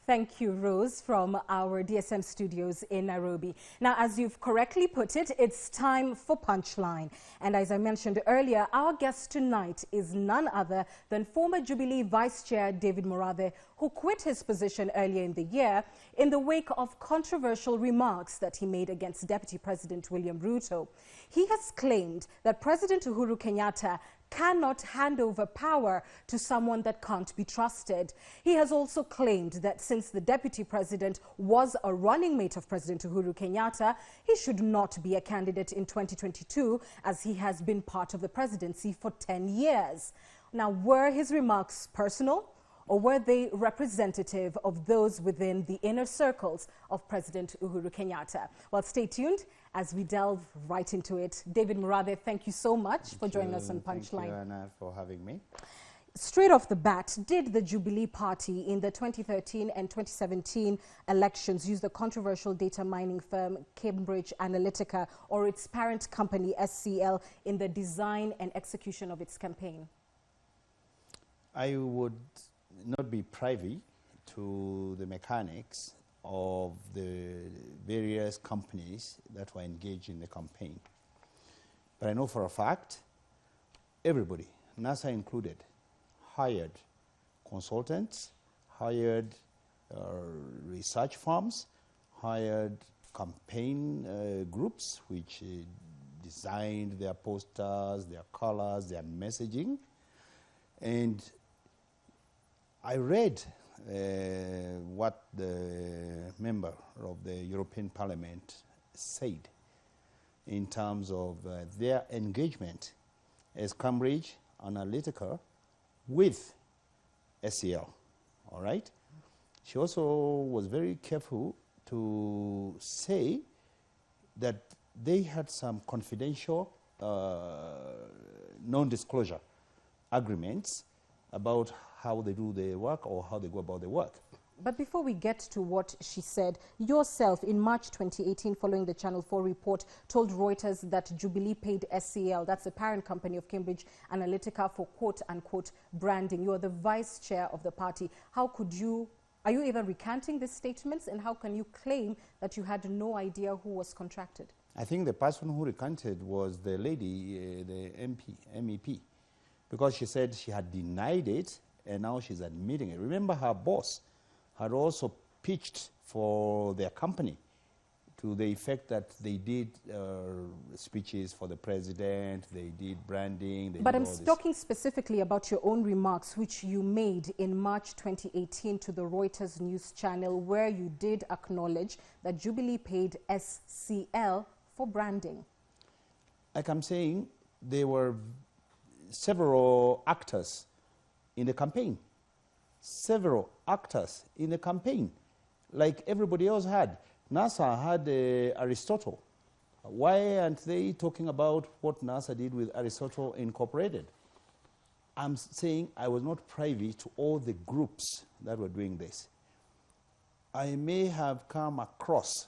Thank you, Rose, from our DSM studios in Nairobi. Now, as you've correctly put it, it's time for Punchline. And as I mentioned earlier, our guest tonight is none other than former Jubilee Vice Chair David Murathe, who quit his position earlier in the year in the wake of controversial remarks that he made against Deputy President William Ruto. He has claimed that President Uhuru Kenyatta cannot hand over power to someone that can't be trusted. He has also claimed that since the deputy president was a running mate of President Uhuru Kenyatta, he should not be a candidate in 2022 as he has been part of the presidency for 10 years. Now, were his remarks personal, or were they representative of those within the inner circles of President Uhuru Kenyatta? Well, stay tuned as we delve right into it. David Murathe, thank you so much for joining us on Punchline. Thank you, Anna, for having me. Straight off the bat, did the Jubilee Party in the 2013 and 2017 elections use the controversial data mining firm Cambridge Analytica or its parent company SCL in the design and execution of its campaign? I would not be privy to the mechanics of the various companies that were engaged in the campaign. But I know for a fact, everybody, NASA included, hired consultants, hired research firms, hired campaign groups which designed their posters, their colors, their messaging. And I read what the member of the European Parliament said in terms of their engagement as Cambridge Analytica with SCL, all right? She also was very careful to say that they had some confidential non-disclosure agreements about how they do their work or how they go about their work. But before we get to what she said, yourself in March 2018, following the Channel 4 report, told Reuters that Jubilee paid SCL, that's the parent company of Cambridge Analytica, for quote-unquote branding. You are the vice chair of the party. How could you, are you even recanting these statements, and how can you claim that you had no idea who was contracted? I think the person who recanted was the lady, the MEP, because she said she had denied it and now she's admitting it. Remember, her boss had also pitched for their company to the effect that they did speeches for the president, they did branding. But I'm talking specifically about your own remarks, which you made in March 2018 to the Reuters news channel, where you did acknowledge that Jubilee paid SCL for branding. Like I'm saying, there were several actors in the campaign. Several actors in the campaign, like everybody else had. NASA had Aristotle. Why aren't they talking about what NASA did with Aristotle Incorporated? I'm saying I was not privy to all the groups that were doing this. I may have come across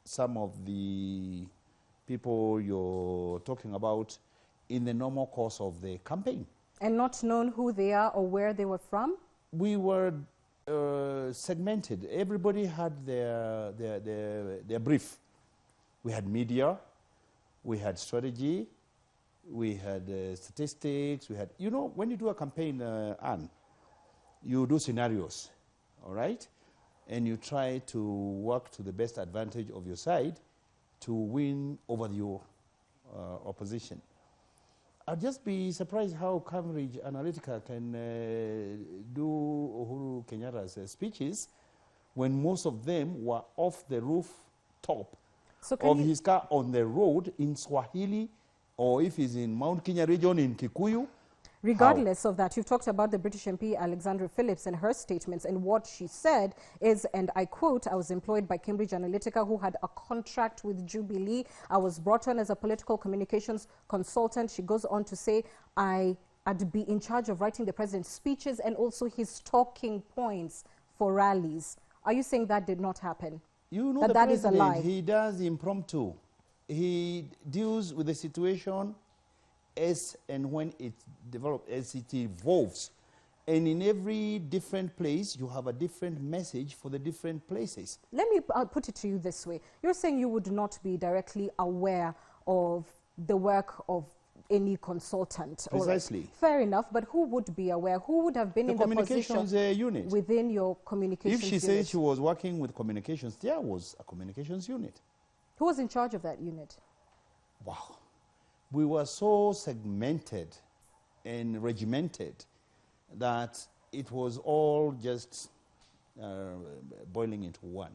some of the people you're talking about in the normal course of the campaign. And not known who they are or where they were from? We were segmented. Everybody had their brief. We had media, we had strategy, we had statistics, we had, you know, when you do a campaign, Anne, you do scenarios, all right? And you try to work to the best advantage of your side to win over your opposition. I'd just be surprised how Cambridge Analytica can do Uhuru Kenyatta's speeches when most of them were off the rooftop of his car on the road in Swahili, or if he's in Mount Kenya region in Kikuyu. Regardless of that, you've talked about the British MP Alexandra Phillips and her statements, and what she said is, and I quote, "I was employed by Cambridge Analytica, who had a contract with Jubilee. I was brought on as a political communications consultant." She goes on to say, I'd be in charge of writing the president's speeches and also his talking points for rallies. Are you saying that did not happen? You know, that is a lie? He does impromptu. He deals with the situation as and when it develops, as it evolves. And in every different place, you have a different message for the different places. Let me put it to you this way. You're saying you would not be directly aware of the work of any consultant. Precisely. Right. Fair enough, but who would be aware? Who would have been in the communications unit. Within your communications unit? If she says she was working with communications, there was a communications unit. Who was in charge of that unit? Wow. We were so segmented and regimented that it was all just boiling into one.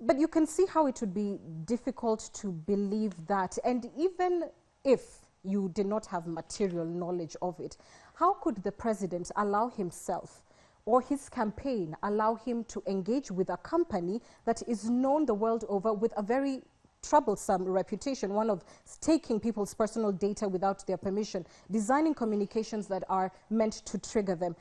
But you can see how it would be difficult to believe that, and even if you did not have material knowledge of it, how could the president allow himself or his campaign allow him to engage with a company that is known the world over with a very troublesome reputation, one of taking people's personal data without their permission, designing communications that are meant to trigger them?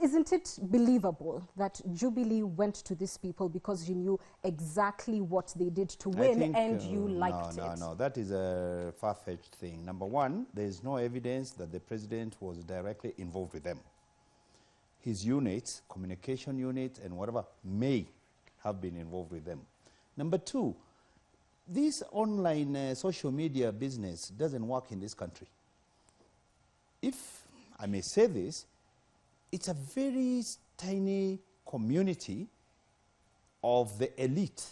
Isn't it believable that Jubilee went to these people because you knew exactly what they did to win and you liked it? No, that is a far-fetched thing. Number one, there is no evidence that the president was directly involved with them. His units, communication unit and whatever, may have been involved with them. Number two, this online social media business doesn't work in this country. If I may say this, it's a very tiny community of the elite.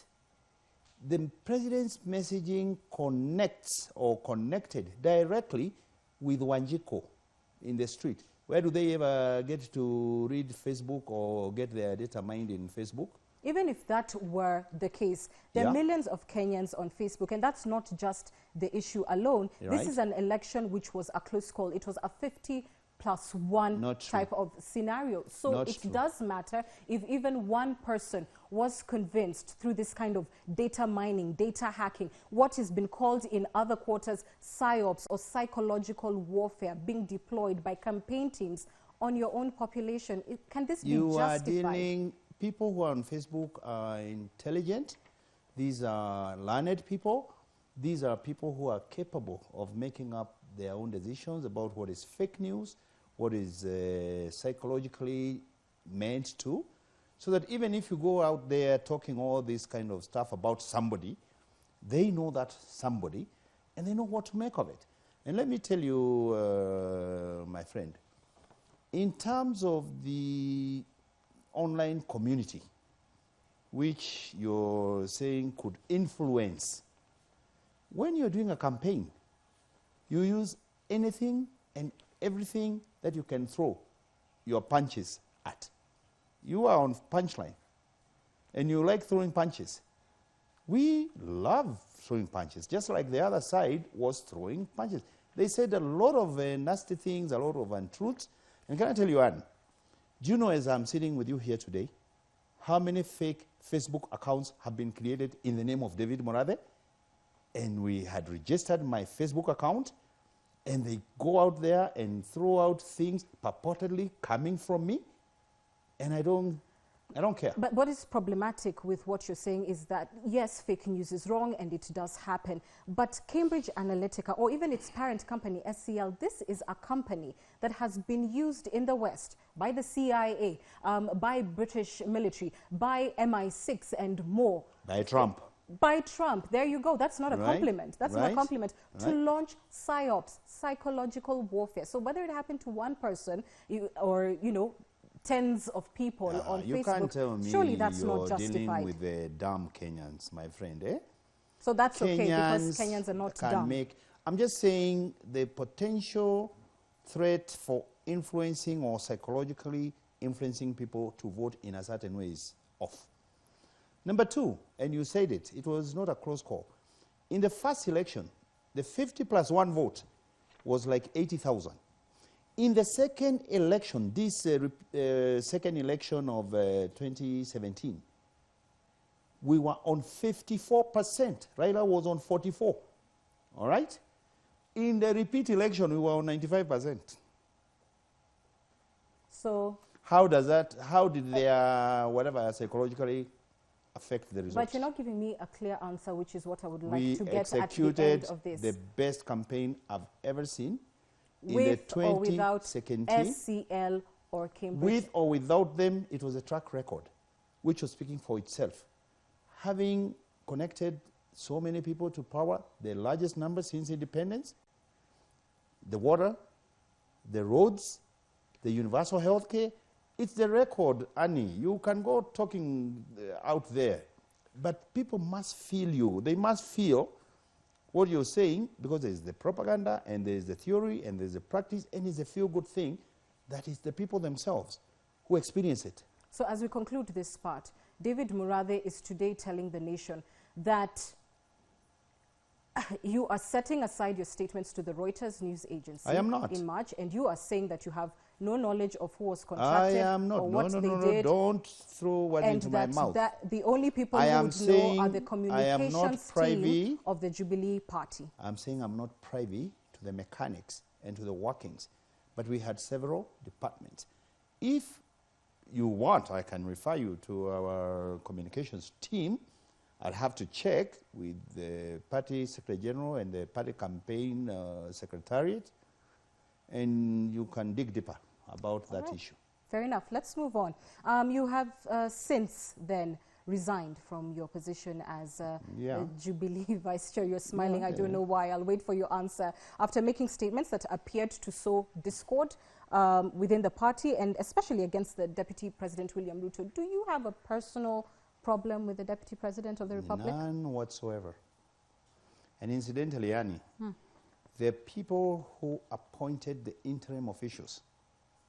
The president's messaging connects or connected directly with Wanjiko in the street. Where do they ever get to read Facebook or get their data mined in Facebook? Even if that were the case, there are millions of Kenyans on Facebook, and that's not just the issue alone. Right. This is an election which was a close call. It was a 50+1 type of scenario. So it does matter if even one person was convinced through this kind of data mining, data hacking, what has been called in other quarters psyops or psychological warfare being deployed by campaign teams on your own population. Can this be justified? People who are on Facebook are intelligent. These are learned people. These are people who are capable of making up their own decisions about what is fake news, what is psychologically meant to, so that even if you go out there talking all this kind of stuff about somebody, they know that somebody, and they know what to make of it. And let me tell you, my friend, in terms of the online community, which you're saying could influence, when you're doing a campaign, you use anything and everything that you can throw your punches at. You are on Punchline, and you like throwing punches. We love throwing punches, just like the other side was throwing punches. They said a lot of nasty things, a lot of untruths. And can I tell you, Anne, do you know, as I'm sitting with you here today, how many fake Facebook accounts have been created in the name of David Morade? And we had registered my Facebook account, and they go out there and throw out things purportedly coming from me, and I don't care. But what is problematic with what you're saying is that, yes, fake news is wrong and it does happen, but Cambridge Analytica, or even its parent company, SCL, this is a company that has been used in the West by the CIA, by British military, by MI6 and more. By Trump. By Trump. There you go. That's not a compliment. That's not a compliment. To launch psyops, psychological warfare. So whether it happened to one person or, you know, tens of people on you Facebook, can't tell me surely that's you're not justified. dealing with the dumb Kenyans, my friend, eh? So that's okay because Kenyans are not dumb. I'm just saying the potential threat for influencing or psychologically influencing people to vote in a certain way is off. Number two, and you said it, it was not a close call. In the first election, the 50+1 vote was like 80,000. In the second election, this second election of 2017, we were on 54%. Raila was on 44%. All right? In the repeat election, we were on 95%. So how did their whatever psychologically affect the results? But you're not giving me a clear answer, which is what I would like to get at the end of this. We executed the best campaign I've ever seen. with or without 2017, SCL or Cambridge? with or without them, it was a track record, which was speaking for itself. Having connected so many people to power, the largest number since independence, the water, the roads, the universal health care, it's the record, Annie. You can go talking out there, but people must feel you. They must feel what you're saying, because there's the propaganda and there's the theory and there's the practice and it's a feel-good thing that is the people themselves who experience it. So as we conclude this part, David Murathe is today telling the nation that you are setting aside your statements to the Reuters news agency. I am not. In March, and you are saying that you have no knowledge of who was contracted I am not. or what no, they no, did. Don't throw words into my mouth. That the only people who would know are the communications team of the Jubilee Party. I'm saying I'm not privy to the mechanics and to the workings, but we had several departments. If you want, I can refer you to our communications team. I'll have to check with the party secretary general and the party campaign secretariat, and you can dig deeper about that issue. Fair enough. Let's move on. You have since then resigned from your position as Jubilee Vice Chair. You're smiling. I don't know why. I'll wait for your answer. After making statements that appeared to sow discord within the party and especially against the Deputy President William Ruto, do you have a personal problem with the Deputy President of the Republic? None whatsoever. And incidentally, Annie, the people who appointed the interim officials